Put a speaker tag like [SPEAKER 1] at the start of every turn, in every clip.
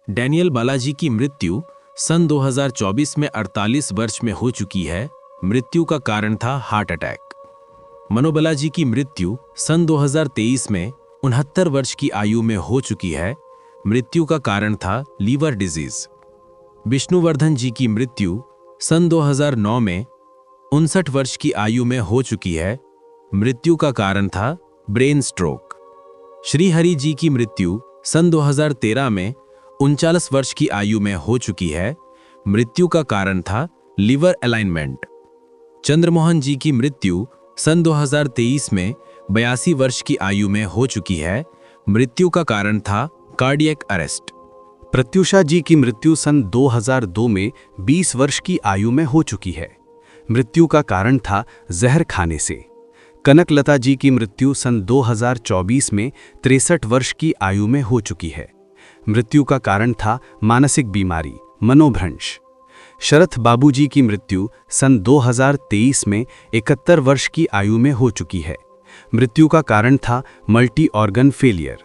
[SPEAKER 1] Daniel Balaji की मृत्यु सन 2024 में 48 वर्ष में हो चुकी है। मृत्यु का कारण था हार्ट अटैक। मनो बालाजी की मृत्यु सन 2023 में 69 वर्ष की आयु में हो चुकी है। मृत्यु का कारण था लीवर डिजीज। विष्णुवर्धन जी की मृत्यु सन 2009 में 59 वर्ष की आयु में हो चुकी है। मृत्यु का कारण था ब्रेन स्ट्रोक। श्रीहरि जी की मृत्यु सन 2013 में 39 वर्ष की आयु में हो चुकी है। मृत्यु का कारण था लिवर अलाइनमेंट। चंद्रमोहन जी की मृत्यु सन 2023 में 82 वर्ष की आयु में हो चुकी है। मृत्यु का कारण था कार्डियक अरेस्ट।
[SPEAKER 2] प्रत्युषा जी की मृत्यु सन 2002 में 20 वर्ष की आयु में हो चुकी है। मृत्यु का कारण था जहर खाने से। कनकलता जी की मृत्यु सन 2024 में 63 वर्ष की आयु में हो चुकी है। मृत्यु का कारण था मानसिक बीमारी, मनोभ्रंश। शरथ बाबू जी की मृत्यु सन 2023 में 71 वर्ष की आयु में हो चुकी है। मृत्यु का कारण था मल्टी ऑर्गन फेलियर।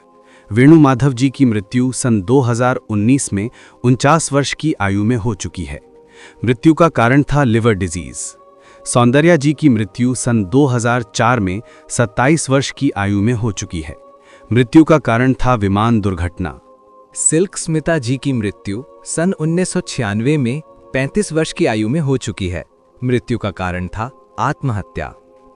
[SPEAKER 2] वेणु माधव जी की मृत्यु सन 2019 में 49 वर्ष की आयु में हो चुकी है। मृत्यु का कारण था लिवर डिजीज। सौंदर्या जी की मृत्यु सन 2004 में 27 वर्ष की आयु में हो चुकी है। मृत्यु का कारण था विमान दुर्घटना।
[SPEAKER 3] सिल्क स्मिता जी की मृत्यु सन 1996 में 35 वर्ष की आयु में हो चुकी है। मृत्यु का कारण था आत्महत्या।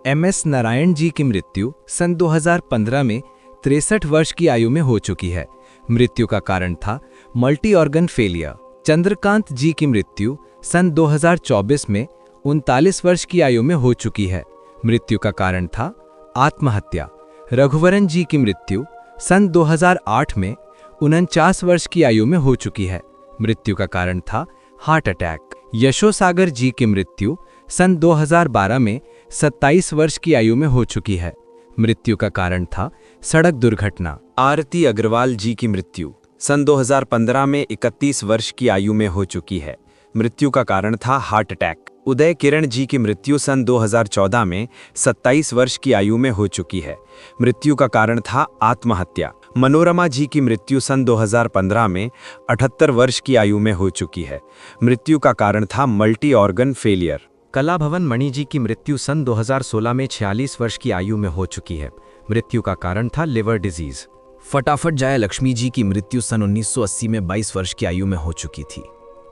[SPEAKER 3] MS नारायण जी की मृत्यु सन 2015 में 63 वर्ष की आयु में हो चुकी है। मृत्यु का कारण था मल्टी ऑर्गन फेलियर। चंद्रकांत जी की मृत्यु सन 2024 में 39 वर्ष की आयु में हो चुकी है। मृत्यु का कारण था आत्महत्या। रघुवरन जी की मृत्यु सन 2008 में 49 वर्ष की आयु में हो चुकी है। मृत्यु का कारण था हार्ट अटैक। यशोसागर जी की मृत्यु सन 2012 में 27 वर्ष की आयु में हो चुकी है। मृत्यु का कारण था सड़क दुर्घटना।
[SPEAKER 4] आरती अग्रवाल जी की मृत्यु सन 2015 में 31 वर्ष की आयु में हो चुकी है। मृत्यु का कारण था हार्ट अटैक। उदय किरण जी की मृत्यु सन 2014 में 27 वर्ष की आयु में हो चुकी है। मृत्यु का कारण था आत्महत्या। मनोरमा जी की मृत्यु सन 2015 में 78 वर्ष की आयु में हो चुकी है। मृत्यु का कारण था multi organ failure.
[SPEAKER 5] Kalabhavan Mani ji की मृत्यु सन 2016 में 46 वर्ष की आयु में हो चुकी है। मृत्यु का कारण था लिवर डिजीज।
[SPEAKER 6] फटाफट जाया लक्ष्मी जी की मृत्यु सन 1980 में 22 वर्ष की आयु में हो चुकी थी।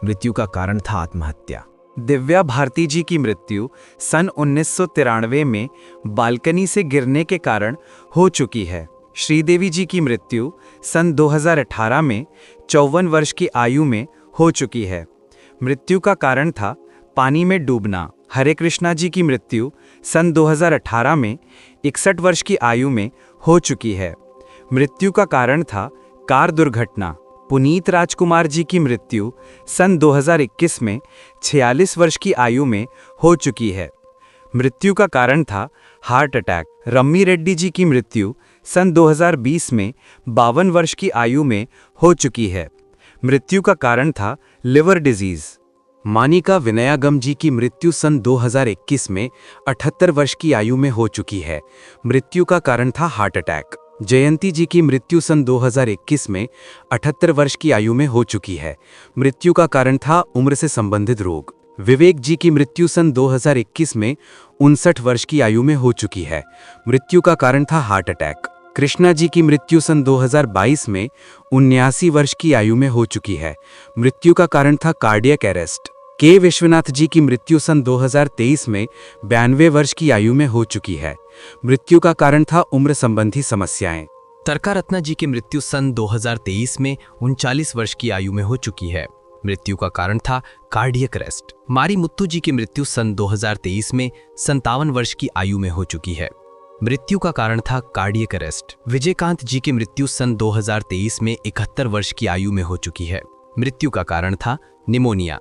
[SPEAKER 6] मृत्यु का कारण था आत्महत्या।
[SPEAKER 7] दिव्या भारती जी की मृत्यु सन 1993 में बालकनी से गिरने के कारण हो चुकी है। श्रीदेवी जी की मृत्यु सन 2018 में 54 वर्ष की आयु में हो चुकी है। मृत्यु का कारण था पानी में डूबना। हरे कृष्णा जी की मृत्यु सन 2018 में 61 वर्ष की आयु में हो चुकी है। मृत्यु का कारण था कार दुर्घटना। पुनीत राजकुमार जी की मृत्यु सन 2021 में 46 वर्ष की आयु में हो चुकी है। मृत्यु का कारण था heart attack. Rummy Reddy ji की मृत्यु सन 2020 में 52 वर्ष की आयु में हो चुकी है। मृत्यु का कारण था लिवर डिजीज।
[SPEAKER 2] मानिका विनयागम जी की मृत्यु सन 2021 में 78 वर्ष की आयु में हो चुकी है। मृत्यु का कारण था हार्ट अटैक। जयंती जी की मृत्यु सन 2021 में 78 वर्ष की आयु में हो चुकी है। मृत्यु का कारण था उम्र से संबंधित रोग। विवेक जी की मृत्यु सन 2021 में 59 वर्ष की आयु में हो चुकी है। मृत्यु का कारण था हार्ट अटैक। कृष्णा जी की मृत्यु सन 2022 में 79 वर्ष की आयु में हो चुकी है। मृत्यु का कारण था कार्डियक अरेस्ट। के विश्वनाथ जी की मृत्यु सन 2023 में 92 वर्ष की आयु में हो चुकी है। मृत्यु का कारण था उम्र संबंधी समस्याएं।
[SPEAKER 6] तरका रत्ना जी की मृत्यु सन 2023 में 39 वर्ष की आयु में हो चुकी है। मृत्यु का कारण था कार्डियक अरेस्ट। मारी मुत्तू जी की मृत्यु सन 2023 में 57 वर्ष की आयु में हो चुकी है। मृत्यु का कारण था कार्डियक अरेस्ट। विजयकांत जी की मृत्यु सन 2023 में 71 वर्ष की आयु में हो चुकी है। मृत्यु का कारण था निमोनिया।